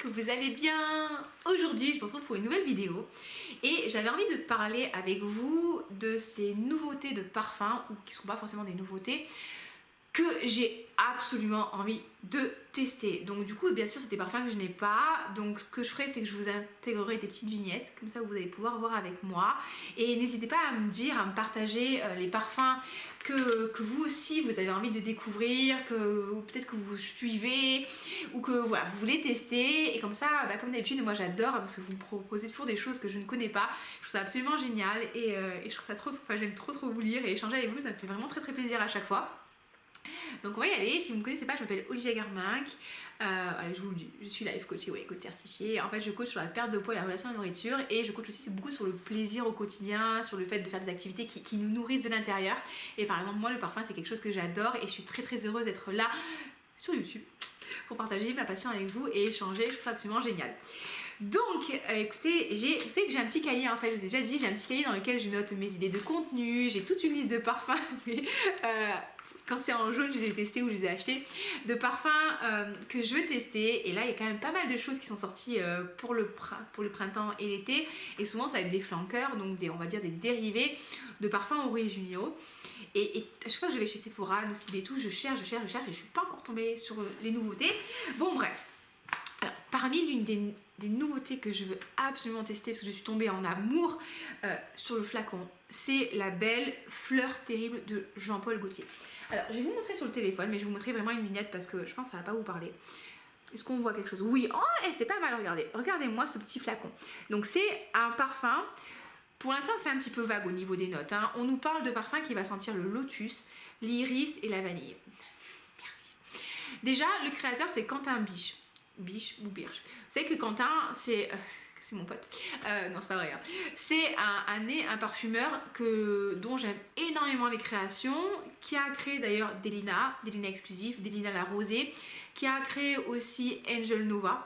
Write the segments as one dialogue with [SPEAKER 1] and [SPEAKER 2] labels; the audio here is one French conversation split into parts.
[SPEAKER 1] que vous allez bien. Aujourd'hui, je me retrouve pour une nouvelle vidéo et j'avais envie de parler avec vous de ces nouveautés de parfums, ou qui ne sont pas forcément des nouveautés, que j'ai absolument envie de tester. Donc du coup, bien sûr, c'est des parfums que je n'ai pas. Donc ce que je ferai, c'est que je vous intégrerai des petites vignettes, comme ça vous allez pouvoir voir avec moi. Et n'hésitez pas à me dire, à me partager les parfums que vous aussi vous avez envie de découvrir, que peut-être que vous suivez ou que voilà, vous voulez tester. Et comme ça, comme d'habitude, moi j'adore parce que vous me proposez toujours des choses que je ne connais pas. Je trouve ça absolument génial et je trouve ça trop, j'aime trop vous lire et échanger avec vous, ça me fait vraiment très plaisir à chaque fois. Donc on va y aller. Si vous ne me connaissez pas, je m'appelle Olivia Garminck. Allez, je vous le dis, je suis life coach et coach certifiée. En fait, je coach sur la perte de poids et la relation à la nourriture, et je coach aussi beaucoup sur le plaisir au quotidien, sur le fait de faire des activités qui nous nourrissent de l'intérieur. Et par exemple, moi, le parfum, c'est quelque chose que j'adore et je suis très heureuse d'être là sur YouTube pour partager ma passion avec vous et échanger. Je trouve ça absolument génial. Donc écoutez, vous savez que j'ai un petit cahier, en fait, je vous ai déjà dit, j'ai un petit cahier dans lequel je note mes idées de contenu, j'ai toute une liste de parfums, mais quand c'est en jaune, je les ai testés ou je les ai achetés, de parfums que je veux tester. Et là, il y a quand même pas mal de choses qui sont sorties pour le printemps et l'été, et souvent ça va être des flanqueurs, donc on va dire des dérivés de parfums originaux. Et à chaque fois que je vais chez Sephora, Nocib et tout, je cherche et je suis pas encore tombée sur les nouveautés. Bon bref, alors parmi l'une des nouveautés que je veux absolument tester, parce que je suis tombée en amour sur le flacon, c'est la belle Fleur Terrible de Jean-Paul Gaultier. Alors je vais vous montrer sur le téléphone, mais je vais vous montrer vraiment une vignette parce que je pense que ça va pas vous parler. Est-ce qu'on voit quelque chose? Oui, oh, c'est pas mal, regardez-moi ce petit flacon. Donc c'est un parfum. Pour l'instant, c'est un petit peu vague au niveau des notes, hein. On nous parle de parfum qui va sentir le lotus, l'iris et la vanille. Merci. Déjà, le créateur, c'est Quentin Biche ou Birch. Vous savez que Quentin, c'est mon pote. Non, c'est pas vrai, hein. C'est un parfumeur dont j'aime énormément les créations, qui a créé d'ailleurs Delina Exclusive, Delina la Rosée, qui a créé aussi Angel Nova.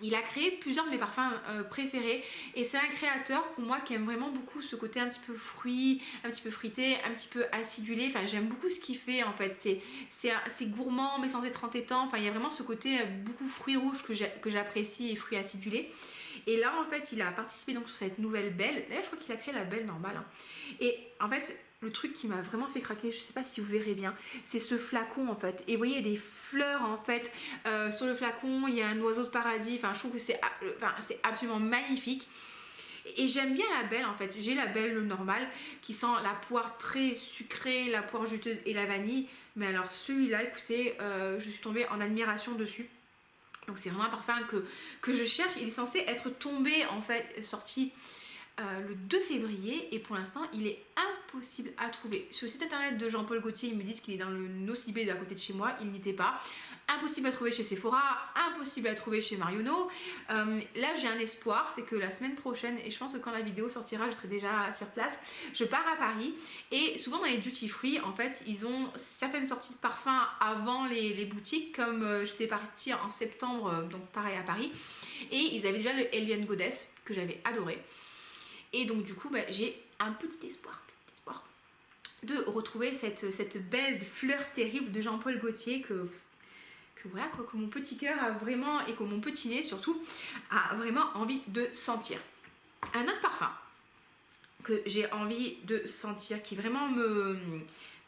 [SPEAKER 1] Il a créé plusieurs de mes parfums préférés, et c'est un créateur pour moi qui aime vraiment beaucoup ce côté un petit peu fruit, un petit peu fruité, un petit peu acidulé. Enfin, j'aime beaucoup ce qu'il fait en fait. C'est gourmand mais sans être entêtant. Enfin, il y a vraiment ce côté beaucoup fruits rouges que j'apprécie, et fruits acidulés. Et là en fait, il a participé donc sur cette nouvelle belle. D'ailleurs, je crois qu'il a créé la belle normale, hein. Et en fait, le truc qui m'a vraiment fait craquer, je sais pas si vous verrez bien, c'est ce flacon en fait. Et vous voyez, des fleurs en fait sur le flacon, il y a un oiseau de paradis. Enfin, je trouve que c'est absolument magnifique. Et j'aime bien la belle en fait. J'ai la belle normale qui sent la poire très sucrée, la poire juteuse et la vanille. Mais alors celui-là, écoutez, je suis tombée en admiration dessus. Donc c'est vraiment un parfum que je cherche. Il est censé être tombé en fait, sorti le 2 février, et pour l'instant il est impossible à trouver. Sur le site internet de Jean-Paul Gaultier, ils me disent qu'il est dans le Nocibé de à côté de chez moi, il n'y était pas. Impossible à trouver chez Sephora, impossible à trouver chez Marionneau. Là j'ai un espoir, c'est que la semaine prochaine, et je pense que quand la vidéo sortira je serai déjà sur place, je pars à Paris, et souvent dans les duty free en fait ils ont certaines sorties de parfums avant les boutiques, comme j'étais partie en septembre, donc pareil à Paris, et ils avaient déjà le Alien Goddess que j'avais adoré. Et donc du coup j'ai un petit espoir de retrouver cette belle Fleur Terrible de Jean-Paul Gaultier que voilà quoi, que mon petit cœur a vraiment, et que mon petit nez surtout a vraiment envie de sentir. Un autre parfum que j'ai envie de sentir, qui vraiment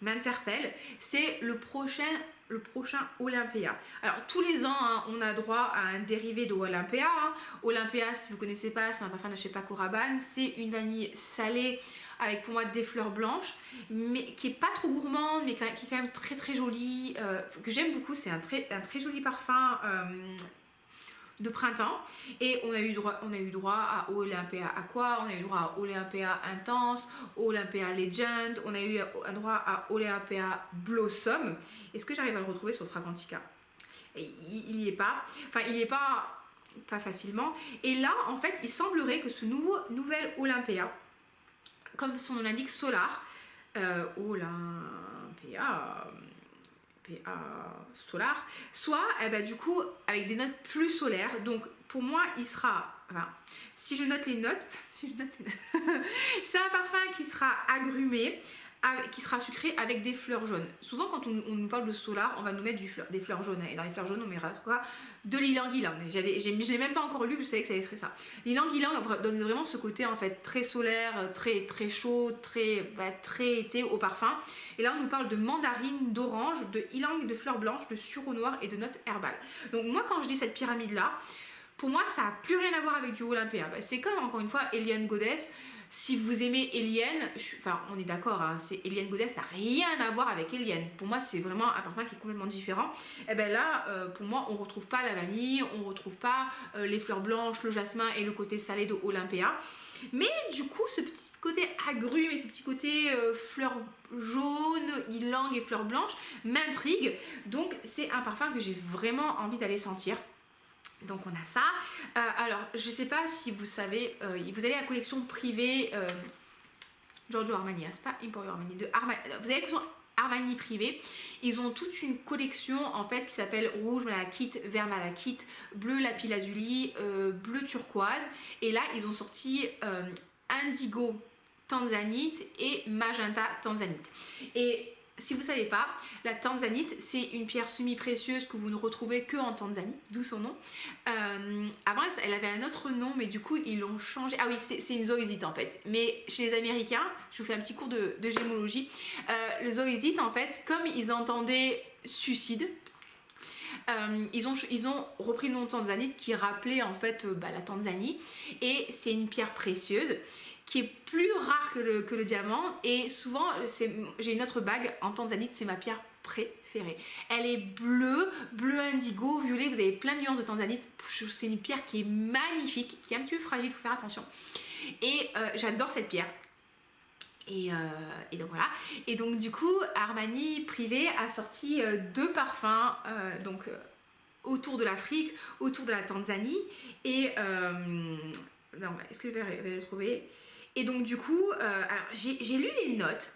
[SPEAKER 1] m'interpelle, c'est le prochain Olympea. Alors tous les ans, hein, on a droit à un dérivé de Olympea, hein. Olympea, si vous ne connaissez pas, c'est un parfum de chez Paco Rabanne. C'est une vanille salée avec pour moi des fleurs blanches, mais qui est pas trop gourmande, mais qui est quand même très jolie, que j'aime beaucoup. C'est un très joli parfum de printemps. Et on a eu droit à Olympea Aqua, on a eu droit à Olympea Intense, Olympea Legend, on a eu un droit à Olympea Blossom. Est-ce que j'arrive à le retrouver sur Fragrantica? Il n'y est pas. Enfin, il n'y est pas facilement. Et là, en fait, il semblerait que ce nouvel Olympea, comme son nom l'indique, Solar, Olympea Solar, soit du coup avec des notes plus solaires. Donc pour moi il sera, enfin, si je note les notes c'est un parfum qui sera agrumé, qui sera sucré avec des fleurs jaunes. Souvent quand on nous parle de solar, on va nous mettre des fleurs jaunes, et dans les fleurs jaunes on mettra quoi, de l'ylang-ylang. Je l'ai même pas encore lu, que je savais que ça allait être ça. L'ylang-ylang donne vraiment ce côté en fait très solaire, très chaud, très été au parfum. Et là on nous parle de mandarine, d'orange, de ylang, de fleurs blanches, de sureau noir et de notes herbales. Donc moi quand je dis cette pyramide là, pour moi ça n'a plus rien à voir avec du Olympia. C'est comme encore une fois Eliane Goddess. Si vous aimez Eliane, enfin on est d'accord, hein, Eliane Goddess n'a rien à voir avec Eliane. Pour moi c'est vraiment un parfum qui est complètement différent. Et bien là, pour moi on ne retrouve pas la vanille, on ne retrouve pas les fleurs blanches, le jasmin et le côté salé de Olympia. Mais du coup ce petit côté agrume et ce petit côté fleurs jaunes, ylang et fleurs blanches m'intrigue. Donc c'est un parfum que j'ai vraiment envie d'aller sentir. Donc on a ça. Alors je sais pas si vous savez, vous avez la collection privée Giorgio Armani, hein, c'est pas Emporio Armani, vous avez la collection Armani privée. Ils ont toute une collection en fait qui s'appelle rouge malachite, vert malachite, bleu lapis lazuli, bleu turquoise. Et là ils ont sorti indigo tanzanite et magenta tanzanite. Et si vous ne savez pas, la tanzanite, c'est une pierre semi-précieuse que vous ne retrouvez que en Tanzanie, d'où son nom. Avant, elle avait un autre nom, mais du coup, ils l'ont changé. Ah oui, c'est une zoisite en fait. Mais chez les Américains, je vous fais un petit cours de gémologie. Le zoisite, en fait, comme ils entendaient suicide, ils ont repris le nom tanzanite qui rappelait en fait la Tanzanie. Et c'est une pierre précieuse qui est plus rare que le diamant, et souvent j'ai une autre bague en tanzanite, c'est ma pierre préférée. Elle est bleu indigo, violet, vous avez plein de nuances de tanzanite. C'est une pierre qui est magnifique, qui est un petit peu fragile, il faut faire attention. Et j'adore cette pierre. Et donc voilà. Et donc du coup, Armani Privé a sorti 2 parfums, autour de l'Afrique, autour de la Tanzanie. Et non, est-ce que je vais le trouver? Et donc du coup, alors j'ai lu les notes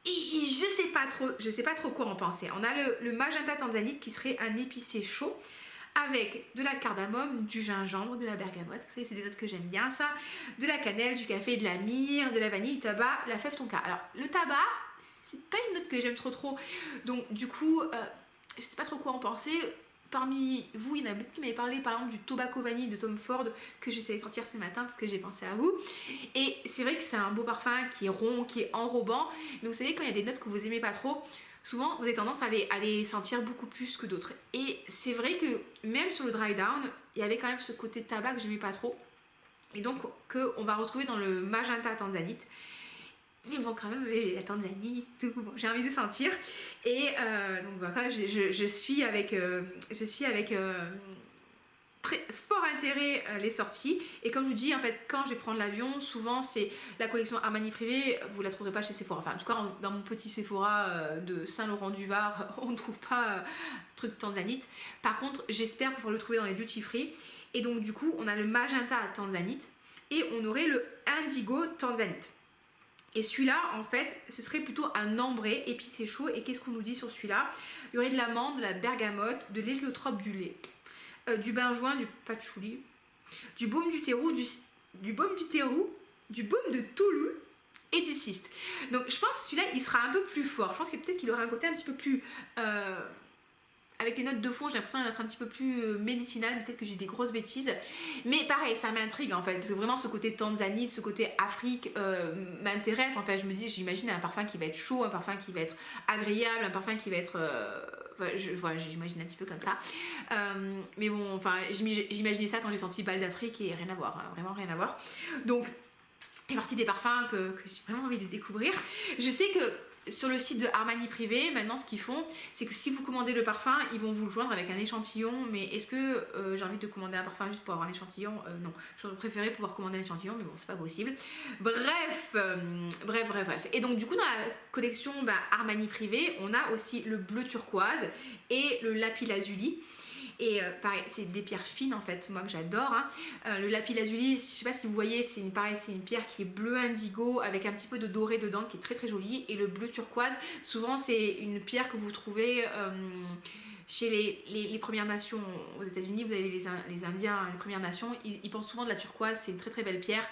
[SPEAKER 1] et je sais pas trop quoi en penser. On a le magenta tanzanite qui serait un épicé chaud avec de la cardamome, du gingembre, de la bergamote. Vous savez, c'est des notes que j'aime bien ça. De la cannelle, du café, de la myrrhe, de la vanille, du tabac, la fève tonka. Alors le tabac, c'est pas une note que j'aime trop. Donc du coup, je sais pas trop quoi en penser. Parmi vous, il y en a beaucoup qui m'avaient parlé par exemple du Tobacco Vanille de Tom Ford que j'essaie de sortir ce matin parce que j'ai pensé à vous. Et c'est vrai que c'est un beau parfum qui est rond, qui est enrobant. Mais vous savez, quand il y a des notes que vous aimez pas trop, souvent vous avez tendance à les sentir beaucoup plus que d'autres. Et c'est vrai que même sur le dry down, il y avait quand même ce côté tabac que j'aimais pas trop. Et donc qu'on va retrouver dans le magenta tanzanite. Mais bon, quand même, j'ai la Tanzanie, tout. Bon, j'ai envie de sentir. Et donc voilà, je suis avec très fort intérêt les sorties. Et comme je vous dis, en fait, quand je vais prendre l'avion, souvent c'est la collection Armani Privé, vous la trouverez pas chez Sephora. Enfin, en tout cas, dans mon petit Sephora de Saint-Laurent-du-Var, on ne trouve pas truc tanzanite. Par contre, j'espère pouvoir le trouver dans les duty free. Et donc, du coup, on a le magenta tanzanite et on aurait le indigo tanzanite. Et celui-là, en fait, ce serait plutôt un ambré épicé chaud. Et qu'est-ce qu'on nous dit sur celui-là? Il y aurait de l'amande, de la bergamote, de l'héliotrope du lait, du benjoin, du patchouli, du baume du terreau, du baume du terreau, du baume de Toulouse et du cyste. Donc je pense que celui-là, il sera un peu plus fort. Je pense que peut-être qu'il aura un côté un petit peu plus... avec les notes de fond, j'ai l'impression d'être un petit peu plus médicinal, peut-être que j'ai des grosses bêtises. Mais pareil, ça m'intrigue en fait, parce que vraiment ce côté Tanzanie, ce côté Afrique m'intéresse. En fait, je me dis, j'imagine un parfum qui va être chaud, un parfum qui va être agréable, un parfum qui va être... voilà, j'imagine un petit peu comme ça. Mais bon, enfin, j'imaginais ça quand j'ai senti Bal d'Afrique et rien à voir, hein, vraiment rien à voir. Donc, il y a partie des parfums que j'ai vraiment envie de découvrir. Je sais que sur le site de Armani Privé, maintenant ce qu'ils font, c'est que si vous commandez le parfum, ils vont vous le joindre avec un échantillon. Mais est-ce que j'ai envie de commander un parfum juste pour avoir un échantillon? Non, j'aurais préféré pouvoir commander un échantillon, mais bon, c'est pas possible. Bref. Et donc du coup, dans la collection Armani Privé, on a aussi le bleu turquoise et le lapis lazuli. Et pareil, c'est des pierres fines en fait, moi que j'adore. Hein. Le lapis lazuli, je sais pas si vous voyez, c'est une pierre qui est bleu indigo avec un petit peu de doré dedans, qui est très jolie. Et le bleu turquoise, souvent c'est une pierre que vous trouvez chez les Premières Nations aux États-Unis. Vous avez les Indiens, les Premières Nations, ils pensent souvent de la turquoise, c'est une très belle pierre.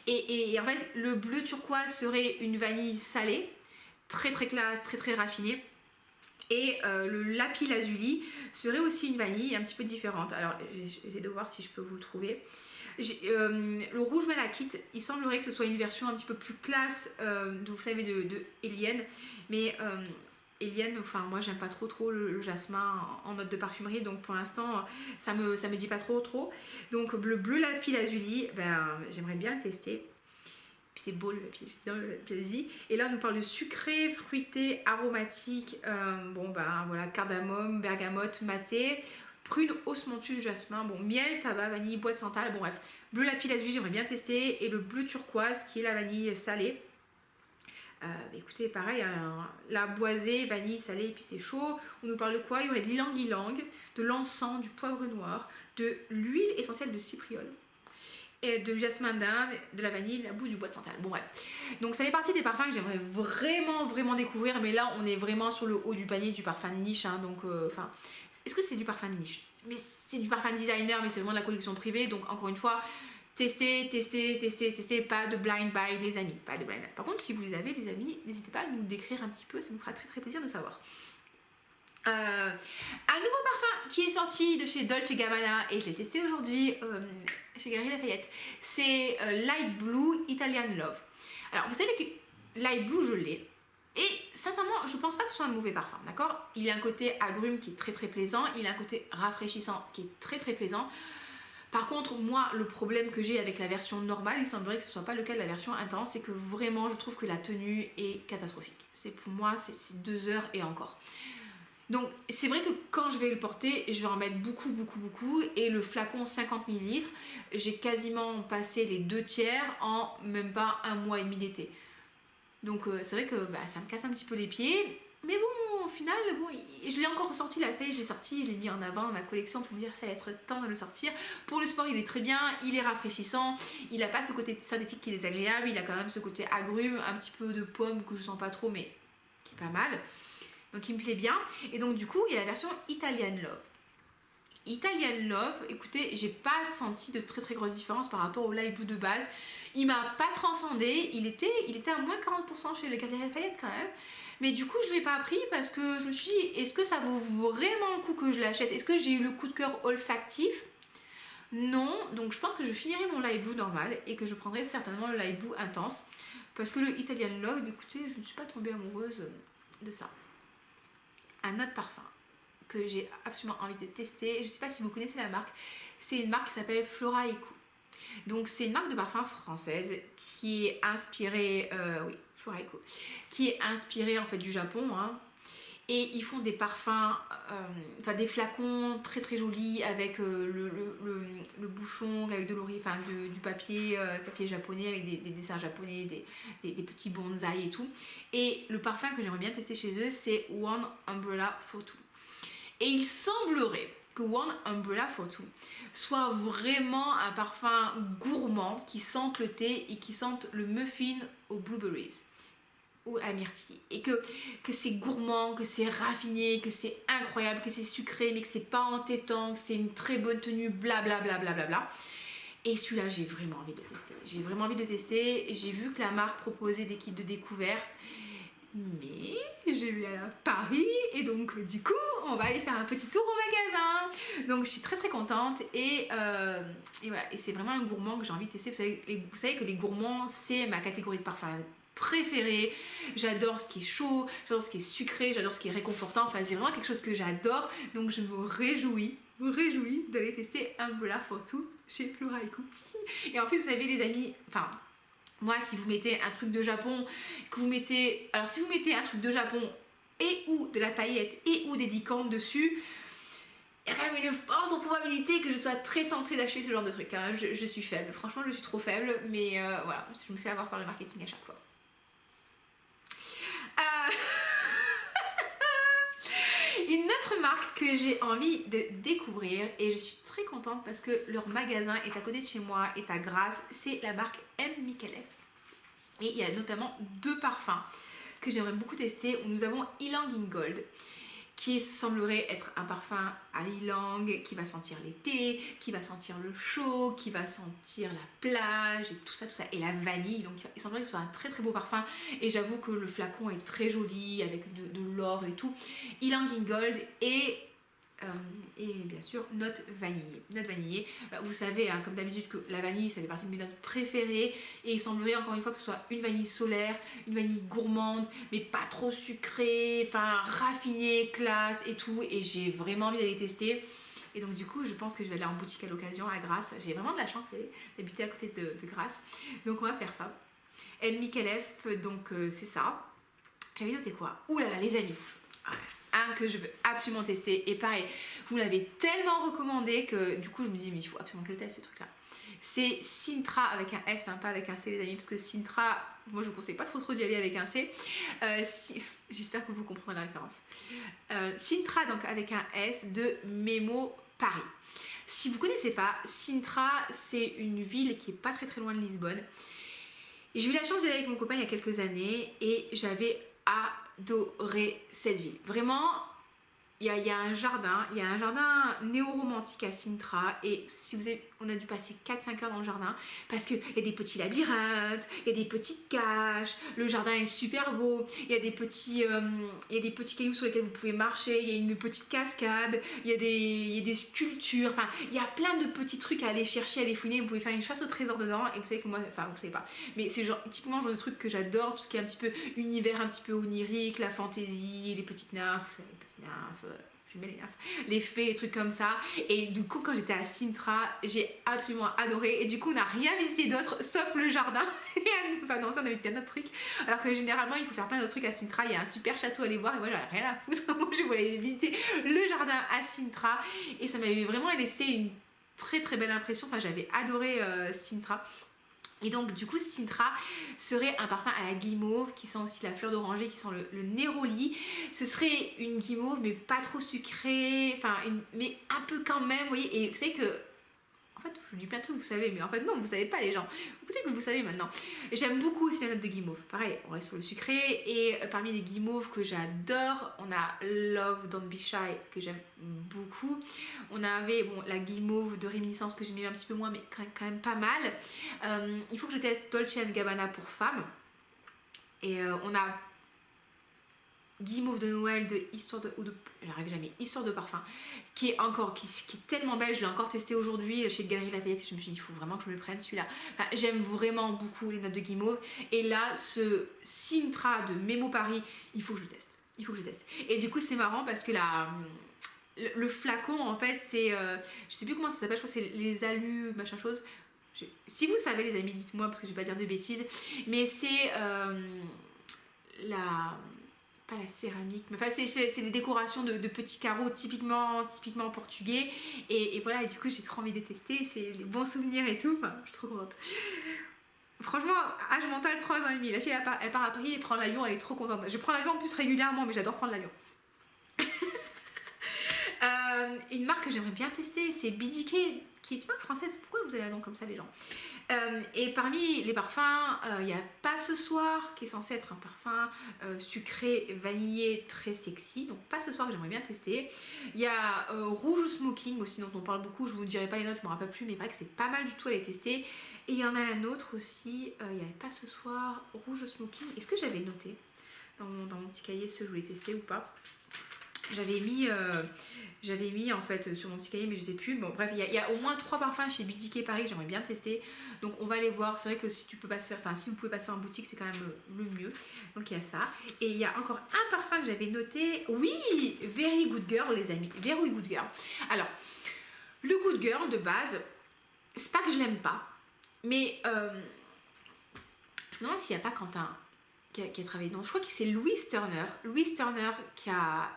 [SPEAKER 1] Et en fait, le bleu turquoise serait une vanille salée, très très classe, très très raffiné. Et le lapis lazuli serait aussi une vanille un petit peu différente. Alors j'essaie de voir si je peux vous le trouver. Le rouge malachite, il semblerait que ce soit une version un petit peu plus classe, vous savez, de Eliane. Mais Eliane, enfin moi j'aime pas trop le jasmin en note de parfumerie, donc pour l'instant ça me dit pas trop. Donc le bleu lapis lazuli, ben, j'aimerais bien le tester. Puis c'est beau le lapis, j'adore le lapis lazuli. Et là on nous parle de sucré, fruité, aromatique, bon ben voilà, cardamome, bergamote, maté, prune, osmanthus, jasmin, bon miel, tabac, vanille, bois de santal, bon bref. Bleu lapis lazuli j'aimerais bien tester, et le bleu turquoise qui est la vanille salée. Écoutez, pareil, la boisée, vanille, salée, et puis c'est chaud. On nous parle de quoi? Il y aurait de l'ylang-ylang, de l'encens, du poivre noir, de l'huile essentielle de cypriole, et de jasmin d'Inde, de la vanille, la boue du bois de santal. Bon bref. Donc ça fait partie des parfums que j'aimerais vraiment découvrir, mais là on est vraiment sur le haut du panier du parfum de niche. Hein, donc enfin, est-ce que c'est du parfum de niche? Mais c'est du parfum designer, mais c'est vraiment de la collection privée. Donc encore une fois, testez, pas de blind buy les amis, pas de blind buy. Par contre, si vous les avez les amis, n'hésitez pas à nous décrire un petit peu, ça nous fera très plaisir de savoir. Un nouveau parfum qui est sorti de chez Dolce & Gabbana et je l'ai testé aujourd'hui chez Galeries Lafayette, c'est Light Blue Italian Love. Alors vous savez que Light Blue je l'ai, et sincèrement je pense pas que ce soit un mauvais parfum, d'accord? Il a un côté agrume qui est très plaisant, il a un côté rafraîchissant qui est très plaisant. Par contre, moi, le problème que j'ai avec la version normale, il semblerait que ce soit pas le cas de la version intense, c'est que vraiment je trouve que la tenue est catastrophique. C'est pour moi, c'est 2 heures et encore. Donc c'est vrai que quand je vais le porter, je vais en mettre beaucoup, et le flacon 50 ml, j'ai quasiment passé les 2/3 en même pas un mois et demi d'été. Donc c'est vrai que bah, ça me casse un petit peu les pieds, mais bon, au final, bon, je l'ai encore ressorti là, ça y est, je l'ai sorti, je l'ai mis en avant dans ma collection pour me dire ça va être temps de le sortir. Pour le sport, il est très bien, il est rafraîchissant, il n'a pas ce côté synthétique qui est désagréable, il a quand même ce côté agrume, un petit peu de pomme que je sens pas trop, mais qui est pas mal. Donc il me plaît bien. Et donc du coup, il y a la version Italian Love. Italian Love, écoutez, j'ai pas senti de très grosse différence par rapport au Light Blue de base. Il m'a pas transcendé, il était à moins 40% chez les Galeries Lafayette quand même. Mais du coup, je l'ai pas pris parce que je me suis dit, est-ce que ça vaut vraiment le coup que je l'achète? Est-ce que j'ai eu le coup de cœur olfactif? Non, donc je pense que je finirai mon Light Blue normal et que je prendrai certainement le Light Blue intense. Parce que le Italian Love, écoutez, je ne suis pas tombée amoureuse de ça. Un autre parfum que j'ai absolument envie de tester, je ne sais pas si vous connaissez la marque, c'est une marque qui s'appelle Flora Eco. Donc c'est une marque de parfum française qui est inspirée, oui, Flora Eco, qui est inspirée en fait du Japon, hein. Et ils font des parfums, enfin des flacons très jolis avec le bouchon, avec de l'origine, enfin du papier japonais avec des dessins japonais, des petits bonsaïs et tout. Et le parfum que j'aimerais bien tester chez eux, c'est One Umbrella for Two. Et il semblerait que One Umbrella for Two soit vraiment un parfum gourmand qui sente le thé et qui sente le muffin aux blueberries ou à myrtille, et que c'est gourmand, que c'est raffiné, que c'est incroyable, que c'est sucré mais que c'est pas entêtant, que c'est une très bonne tenue, blablabla. Et celui-là, j'ai vraiment envie de le tester. J'ai vraiment envie de le tester. J'ai vu que la marque proposait des kits de découverte, mais j'ai vu à Paris et donc du coup, on va aller faire un petit tour au magasin. Donc je suis très contente et voilà. Et c'est vraiment un gourmand que j'ai envie de tester. Vous savez que les gourmands, c'est ma catégorie de parfum préférée. J'adore ce qui est chaud, j'adore ce qui est sucré, j'adore ce qui est réconfortant. Enfin, c'est vraiment quelque chose que j'adore. Donc je me réjouis d'aller tester Umbrella for Two chez Flora Eco. Et en plus, vous savez les amis, enfin moi, si vous mettez un truc de Japon, si vous mettez un truc de Japon et ou de la paillette et ou des licornes dessus, il y a quand même une forte probabilité que je sois très tentée d'acheter ce genre de truc. Hein. Je suis faible, franchement, je suis trop faible, mais voilà, je me fais avoir par le marketing à chaque fois. Une autre marque que j'ai envie de découvrir et je suis très contente parce que leur magasin est à côté de chez moi, est à Grasse, c'est la marque M. Micallef. Et il y a notamment 2 parfums que j'aimerais beaucoup tester où nous avons Ylang in Gold qui semblerait être un parfum à l'ylang, qui va sentir l'été, qui va sentir le chaud, qui va sentir la plage et tout ça, et la vanille. Donc il semblerait que ce soit un très très beau parfum et j'avoue que le flacon est très joli avec de l'or et tout. Ylang in Gold et bien sûr note vanillée. Vous savez hein, comme d'habitude que la vanille ça fait partie de mes notes préférées et il semblerait encore une fois que ce soit une vanille solaire, une vanille gourmande mais pas trop sucrée, enfin raffinée, classe et tout, et j'ai vraiment envie d'aller tester. Et donc du coup je pense que je vais aller en boutique à l'occasion à Grasse, j'ai vraiment de la chance d'habiter à côté de Grasse, donc on va faire ça. M. Micallef, donc c'est ça. J'avais noté quoi? Ouh là là les amis, un que je veux absolument tester, et pareil, vous l'avez tellement recommandé que du coup je me dis mais il faut absolument que je le teste ce truc là. C'est Sintra avec un S, hein, pas avec un C les amis, parce que Sintra, moi je vous conseille pas trop d'y aller avec un C. J'espère que vous comprendrez la référence. Sintra donc avec un S de Memo Paris. Si vous connaissez pas, Sintra c'est une ville qui est pas très très loin de Lisbonne. J'ai eu la chance d'y aller avec mon copain il y a quelques années et j'avais adoré cette ville. Vraiment, il y a un jardin néo-romantique à Sintra et si vous avez, on a dû passer 4-5 heures dans le jardin parce qu'il y a des petits labyrinthes, il y a des petites caches, le jardin est super beau, il y a des petits cailloux sur lesquels vous pouvez marcher, il y a une petite cascade, il y a des sculptures, enfin il y a plein de petits trucs à aller chercher, à aller fouiner, vous pouvez faire une chasse au trésor dedans et vous savez que moi, enfin vous savez pas, mais c'est typiquement le genre de truc que j'adore, tout ce qui est un petit peu univers un petit peu onirique, la fantaisie, les petites nymphes, vous savez, les petites nymphes, les fées, les trucs comme ça. Et du coup quand j'étais à Sintra j'ai absolument adoré et du coup on n'a rien visité d'autre sauf le jardin. Enfin non, ça on a visité un autre truc alors que généralement il faut faire plein d'autres trucs à Sintra, il y a un super château à aller voir et moi j'avais rien à foutre. Moi je voulais aller visiter le jardin à Sintra et ça m'avait vraiment laissé une très très belle impression. Enfin j'avais adoré Sintra. Et donc du coup Sintra serait un parfum à la guimauve qui sent aussi la fleur d'oranger, qui sent le néroli. Ce serait une guimauve mais pas trop sucrée, enfin mais un peu quand même, vous voyez. Et vous savez que en fait, je dis plein de trucs, vous savez, mais en fait, non, vous savez pas, les gens. Peut-être que vous savez maintenant. J'aime beaucoup aussi la note de guimauve. Pareil, on reste sur le sucré. Et parmi les guimauves que j'adore, on a Love Don't Be Shy, que j'aime beaucoup. On avait la guimauve de réminiscence que j'aimais un petit peu moins, mais quand même pas mal. Il faut que je teste Dolce & Gabbana pour femmes. Et on a guimauve de Noël de j'arrive jamais, histoire de parfum qui est tellement belle. Je l'ai encore testé aujourd'hui chez Galerie Lafayette et je me suis dit il faut vraiment que je me le prenne celui-là. Enfin, j'aime vraiment beaucoup les notes de guimauve et là ce Sintra de Memo Paris, il faut que je le teste. Et du coup c'est marrant parce que le flacon en fait c'est je sais plus comment ça s'appelle, je crois que c'est les alus machin chose. Si vous savez les amis dites-moi parce que je vais pas dire de bêtises, mais c'est pas la céramique, mais enfin c'est des décorations de petits carreaux typiquement portugais et voilà, et du coup j'ai trop envie de tester, c'est les bons souvenirs et tout, enfin je suis trop contente. Franchement, âge mental 3 ans et demi, la fille elle part à Paris et prend l'avion, elle est trop contente. Je prends l'avion en plus régulièrement, mais j'adore prendre l'avion. Une marque que j'aimerais bien tester, c'est BDK, qui est une marque française. Pourquoi vous avez un nom comme ça les gens? Et parmi les parfums, il y a Pas ce soir, qui est censé être un parfum sucré, vanillé, très sexy. Donc Pas ce soir que j'aimerais bien tester. Il y a Rouge Smoking aussi, dont on parle beaucoup. Je vous dirai pas les notes, je me rappelle plus, mais il paraît que c'est pas mal du tout à les tester. Et il y en a un autre aussi, il y avait Pas ce soir, Rouge Smoking. Est-ce que j'avais noté dans mon petit cahier ceux que je voulais tester ou pas? J'avais mis en fait sur mon petit cahier mais je sais plus. Bon bref, il y a au moins 3 parfums chez BDK Paris que j'aimerais bien tester. Donc on va les voir. C'est vrai que si vous pouvez passer en boutique c'est quand même le mieux. Donc il y a ça. Et il y a encore un parfum que j'avais noté. Oui, Very Good Girl les amis. Very Good Girl. Alors, le Good Girl de base, c'est pas que je l'aime pas. Mais je me demande s'il n'y a pas Quentin qui a travaillé dedans. Je crois que c'est Louise Turner. Louise Turner qui a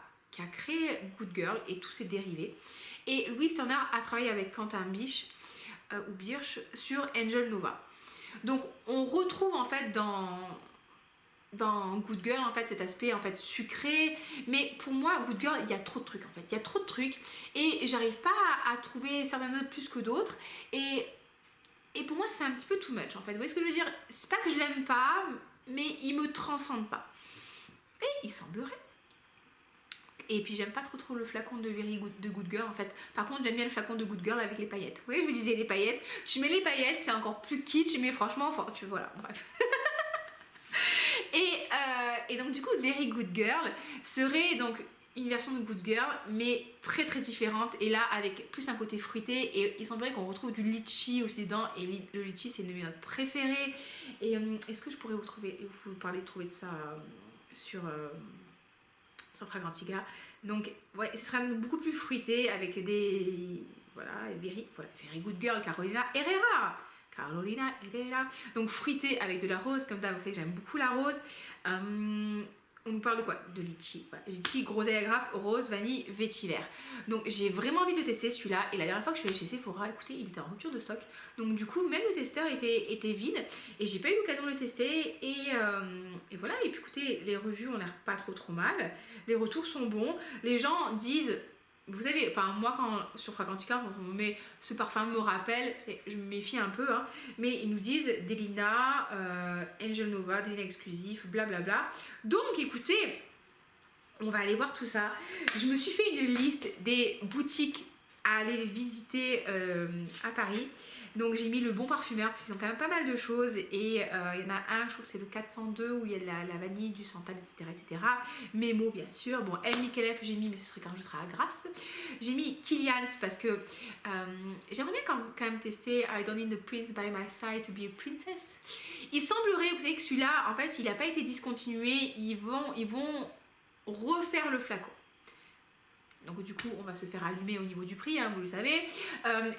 [SPEAKER 1] créé Good Girl et tous ses dérivés. Et Louise Turner a travaillé avec Quentin Birch sur Angel Nova. Donc on retrouve en fait dans Good Girl en fait cet aspect en fait sucré, mais pour moi Good Girl il y a trop de trucs en fait, il y a trop de trucs et j'arrive pas à trouver certaines notes plus que d'autres et pour moi c'est un petit peu too much en fait. Vous voyez ce que je veux dire? C'est pas que je l'aime pas, mais il me transcende pas. Et il semblerait Et puis j'aime pas trop le flacon de Good Girl en fait. Par contre j'aime bien le flacon de Good Girl avec les paillettes. Vous voyez, je vous disais les paillettes. Tu mets les paillettes, c'est encore plus kitsch, mais franchement, enfin, voilà, bref. Et donc du coup Very Good Girl serait donc une version de Good Girl mais très différente, et là avec plus un côté fruité, et il semblerait qu'on retrouve du litchi aussi dedans, et le litchi c'est une de mes notes préférées. Et est-ce que je pourrais vous parler de trouver de ça sur Fragrantica. Donc ouais, ce sera beaucoup plus fruité avec des Very Good Girl Carolina Herrera. Donc fruité avec de la rose, comme d'hab, vous savez que j'aime beaucoup la rose. On nous parle de quoi? De litchi. Voilà. Litchi, groseille à grappe, rose, vanille, vétiver. Donc j'ai vraiment envie de le tester celui-là. Et la dernière fois que je suis allée chez Sephora, écoutez, il était en rupture de stock. Donc du coup, même le testeur était vide. Et j'ai pas eu l'occasion de le tester. Et voilà. Et puis écoutez, les revues ont l'air pas trop mal. Les retours sont bons. Les gens disent... Vous savez, enfin moi quand sur Fragrantica, quand on me met ce parfum me rappelle, je me méfie un peu, hein, mais ils nous disent Delina, Angel Nova, Delina exclusif, blablabla. Donc écoutez, on va aller voir tout ça. Je me suis fait une liste des boutiques à aller visiter à Paris. Donc j'ai mis le Bon Parfumeur parce qu'ils ont quand même pas mal de choses, et il y en a un, je trouve que c'est le 402 où il y a de la vanille, du santal, etc. Memo bien sûr. Bon, M. Michelef j'ai mis, mais ce serait quand je serai à Grasse. J'ai mis Kilians parce que j'aimerais bien quand même tester I don't need a prince by my side to be a princess. Il semblerait, vous savez que celui-là, en fait, il n'a pas été discontinué. Ils vont refaire le flacon. Donc du coup on va se faire allumer au niveau du prix, hein, vous le savez.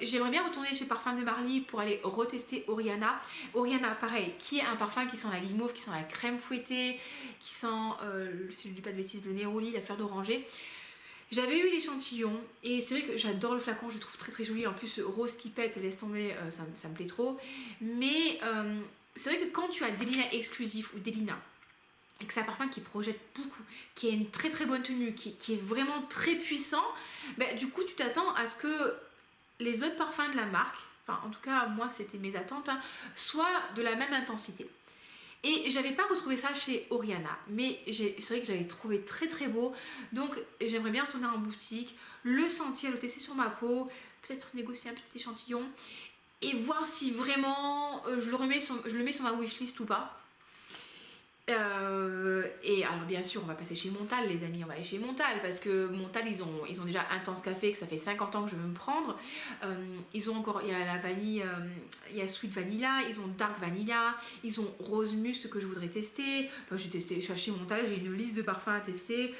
[SPEAKER 1] J'aimerais bien retourner chez Parfums de Marly pour aller retester Oriana. Oriana pareil, qui est un parfum qui sent la guimauve, qui sent la crème fouettée, qui sent, si je ne dis pas de bêtises, le néroli, la fleur d'oranger. J'avais eu l'échantillon et c'est vrai que j'adore le flacon, je le trouve très joli. En plus rose qui pète, laisse tomber, ça me plaît trop. Mais c'est vrai que quand tu as Delina exclusif ou Delina, et que c'est un parfum qui projette beaucoup, qui a une très bonne tenue, qui est vraiment très puissant, bah, du coup tu t'attends à ce que les autres parfums de la marque, enfin en tout cas moi c'était mes attentes, hein, soient de la même intensité. Et j'avais pas retrouvé ça chez Oriana, mais c'est vrai que j'avais trouvé très beau, donc j'aimerais bien retourner en boutique, le sentir, le tester sur ma peau, peut-être négocier un petit échantillon, et voir si vraiment je le mets sur ma wishlist ou pas. Et alors bien sûr on va passer chez Montal les amis, on va aller chez Montal parce que Montal ils ont déjà Intense Café que ça fait 50 ans que je veux me prendre. Ils ont encore, il y a la vanille, il y a Sweet Vanilla, ils ont Dark Vanilla, ils ont Rose Must que je voudrais tester. Enfin, j'ai testé, je suis chez Montal, j'ai une liste de parfums à tester.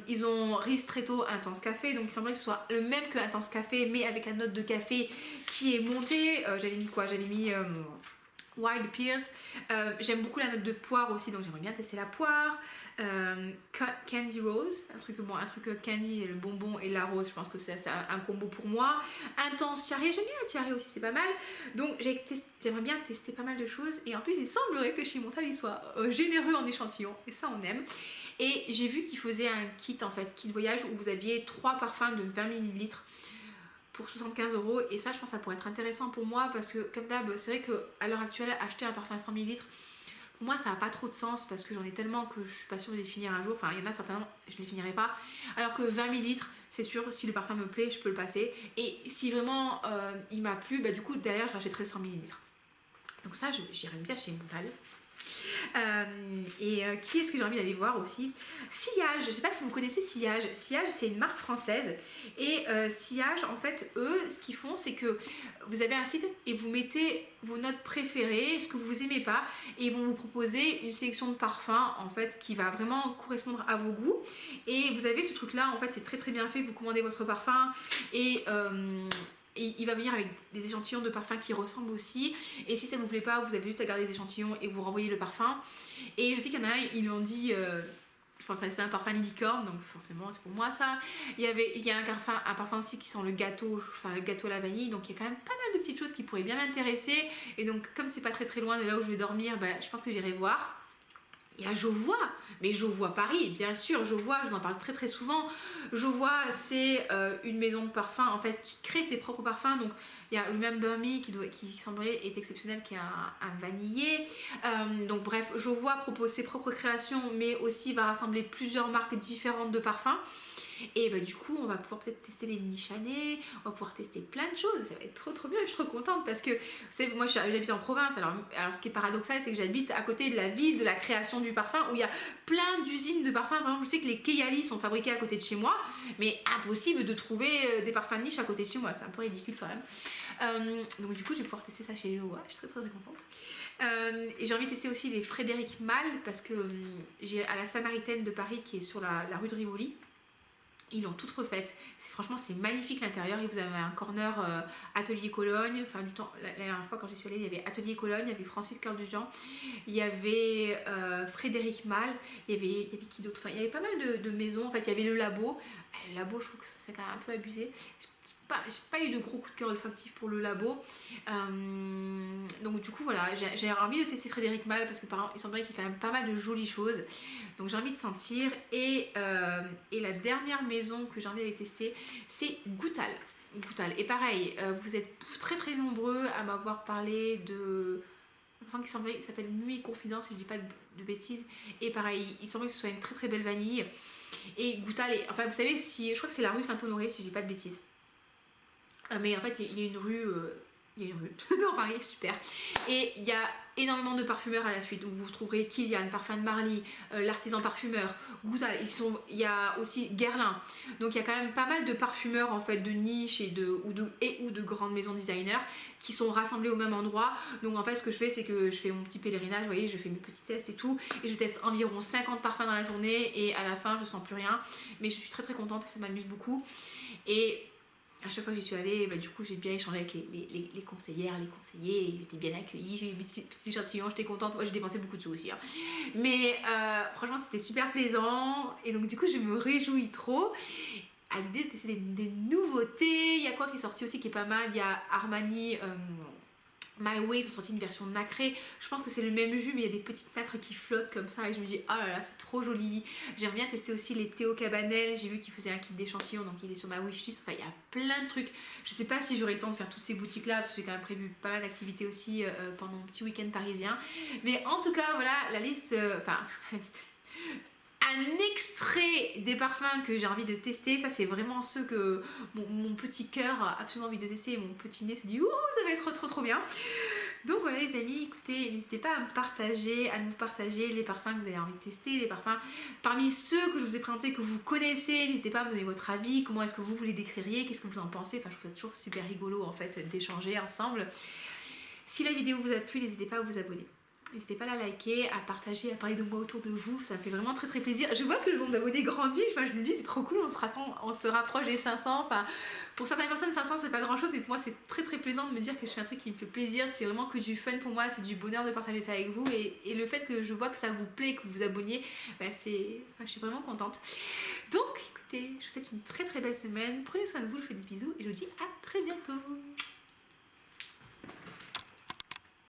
[SPEAKER 1] Ils ont Ristretto Intense Café, donc il semblerait que ce soit le même que Intense Café mais avec la note de café qui est montée. J'avais mis quoi? J'avais mis Wild Pears. J'aime beaucoup la note de poire aussi, donc j'aimerais bien tester la poire. Candy Rose, un truc candy, le bonbon et la rose, je pense que c'est un combo pour moi. Intense Tiare, j'aime bien la Tiare aussi, c'est pas mal. Donc j'aimerais bien tester pas mal de choses, et en plus il semblerait que chez Montal il soit généreux en échantillons, et ça on aime. Et j'ai vu qu'il faisait un kit en fait, kit voyage, où vous aviez 3 parfums de 20 ml pour 75 €, et ça je pense que ça pourrait être intéressant pour moi parce que comme d'hab c'est vrai qu'à l'heure actuelle acheter un parfum 100 ml pour moi ça n'a pas trop de sens parce que j'en ai tellement que je suis pas sûre de les finir un jour, enfin il y en a certainement je les finirai pas, alors que 20 ml c'est sûr, si le parfum me plaît je peux le passer, et si vraiment il m'a plu, bah du coup derrière je rachèterai 100 ml. Donc ça j'irai bien chez Montal. Qui est-ce que j'ai envie d'aller voir aussi? Sillage, je sais pas si vous connaissez Sillage. Sillage c'est une marque française, et Sillage en fait eux ce qu'ils font c'est que vous avez un site et vous mettez vos notes préférées, ce que vous aimez pas, et ils vont vous proposer une sélection de parfums en fait qui va vraiment correspondre à vos goûts, et vous avez ce truc là en fait, c'est très bien fait, vous commandez votre parfum et il va venir avec des échantillons de parfums qui ressemblent aussi, et si ça ne vous plaît pas vous avez juste à garder les échantillons et vous renvoyer le parfum. Et je sais qu'il y en a un, ils l'ont dit enfin c'est un parfum licorne, donc forcément c'est pour moi ça. Il y a un parfum aussi qui sent le gâteau, enfin le gâteau à la vanille, donc il y a quand même pas mal de petites choses qui pourraient bien m'intéresser, et donc comme c'est pas très loin de là où je vais dormir, bah, je pense que j'irai voir. Il y a Jovois. mais je vois Paris, bien sûr, je vois, je vous en parle très très souvent. Je vois, c'est une maison de parfum en fait qui crée ses propres parfums. Donc il y a Remember Me qui semblerait est exceptionnel, qui est un vanillé. Donc bref, je vois propose ses propres créations, mais aussi va rassembler plusieurs marques différentes de parfums. Et bah, du coup, on va pouvoir peut-être tester les niches années, on va pouvoir tester plein de choses. Ça va être trop trop bien, je suis trop contente parce que moi j'habite en province. Alors ce qui est paradoxal, c'est que j'habite à côté de la ville de la création du parfum où il y a plein d'usines de parfums. Par exemple, je sais que les Keyali sont fabriqués à côté de chez moi, mais impossible de trouver des parfums de niche à côté de chez moi. C'est un peu ridicule quand même. Donc du coup, je vais pouvoir tester ça chez Joa. Je suis très très, très contente. Et j'ai envie de tester aussi les Frédéric Malle parce que j'ai à la Samaritaine de Paris qui est sur la rue de Rivoli. Ils l'ont toute refaite. Franchement, c'est magnifique l'intérieur. Et vous avez un corner Atelier Cologne. Enfin, du temps, la dernière fois quand j'y suis allée, il y avait Atelier Cologne, il y avait Francis Cœur du Jean, il y avait Frédéric Malle, il y avait qui d'autre. Enfin, il y avait pas mal de maisons. En fait, il y avait le labo. Le labo, je trouve que c'est quand même un peu abusé. J'ai pas eu de gros coup de cœur olfactif pour le labo. Donc du coup voilà, j'ai envie de tester Frédéric Malle parce que par exemple, il semblerait qu'il y ait quand même pas mal de jolies choses. Donc j'ai envie de sentir. Et la dernière maison que j'ai envie d'aller tester, c'est Goutal. Et pareil, vous êtes très très nombreux à m'avoir parlé de... Enfin, qui s'appelle Nuit Confidence, si je dis pas de bêtises. Et pareil, il semblait que ce soit une très très belle vanille. Et Goutal, enfin vous savez, je crois que c'est la rue Saint-Honoré, si je dis pas de bêtises. Mais en fait, il y a une rue dans Paris, super. Et il y a énormément de parfumeurs à la suite. Donc vous trouverez Kilian, Parfum de Marly, l'artisan parfumeur, Goutal. Il y a aussi Guerlain. Donc il y a quand même pas mal de parfumeurs en fait de niche ou de grandes maisons designers qui sont rassemblés au même endroit. Donc en fait, ce que je fais, c'est que je fais mon petit pèlerinage. Vous voyez, je fais mes petits tests et tout. Et je teste environ 50 parfums dans la journée. Et à la fin, je sens plus rien. Mais je suis très très contente et ça m'amuse beaucoup. Et à chaque fois que j'y suis allée, bah, du coup j'ai bien échangé avec les conseillères, les conseillers, ils étaient bien accueillis, j'ai eu mes petits gentillons, j'étais contente. Moi j'ai dépensé beaucoup de sous aussi, hein. Mais franchement c'était super plaisant et donc du coup je me réjouis trop à l'idée de tester des nouveautés. Il y a quoi qui est sorti aussi qui est pas mal, il y a Armani... My Way, ils ont sorti une version nacrée. Je pense que c'est le même jus, mais il y a des petites nacres qui flottent comme ça. Et je me dis, oh là là, c'est trop joli. J'aimerais bien tester aussi les Théo Cabanel. J'ai vu qu'ils faisaient un kit d'échantillon, donc il est sur ma wishlist. Enfin, il y a plein de trucs. Je sais pas si j'aurai le temps de faire toutes ces boutiques-là, parce que j'ai quand même prévu pas mal d'activités aussi pendant mon petit week-end parisien. Mais en tout cas, voilà, la liste. Un extrait des parfums que j'ai envie de tester. Ça, c'est vraiment ceux que mon petit cœur a absolument envie de tester et mon petit nez se dit ouh, ça va être trop trop bien. Donc voilà les amis, écoutez, n'hésitez pas à nous partager les parfums que vous avez envie de tester, les parfums parmi ceux que je vous ai présentés que vous connaissez. N'hésitez pas à me donner votre avis, comment est-ce que vous les décririez, qu'est-ce que vous en pensez. Enfin, je trouve ça toujours super rigolo en fait d'échanger ensemble. Si la vidéo vous a plu, n'hésitez pas à vous abonner. N'hésitez pas à la liker, à partager, à parler de moi autour de vous, ça me fait vraiment très très plaisir. Je vois que le nombre d'abonnés grandit, enfin, je me dis c'est trop cool, on se rapproche des 500. Enfin, pour certaines personnes 500 c'est pas grand chose, mais pour moi c'est très très plaisant de me dire que je fais un truc qui me fait plaisir. C'est vraiment que du fun pour moi, c'est du bonheur de partager ça avec vous et le fait que je vois que ça vous plaît, que vous vous abonniez, bah, je suis vraiment contente. Donc écoutez, je vous souhaite une très très belle semaine, prenez soin de vous, je vous fais des bisous et je vous dis à très bientôt.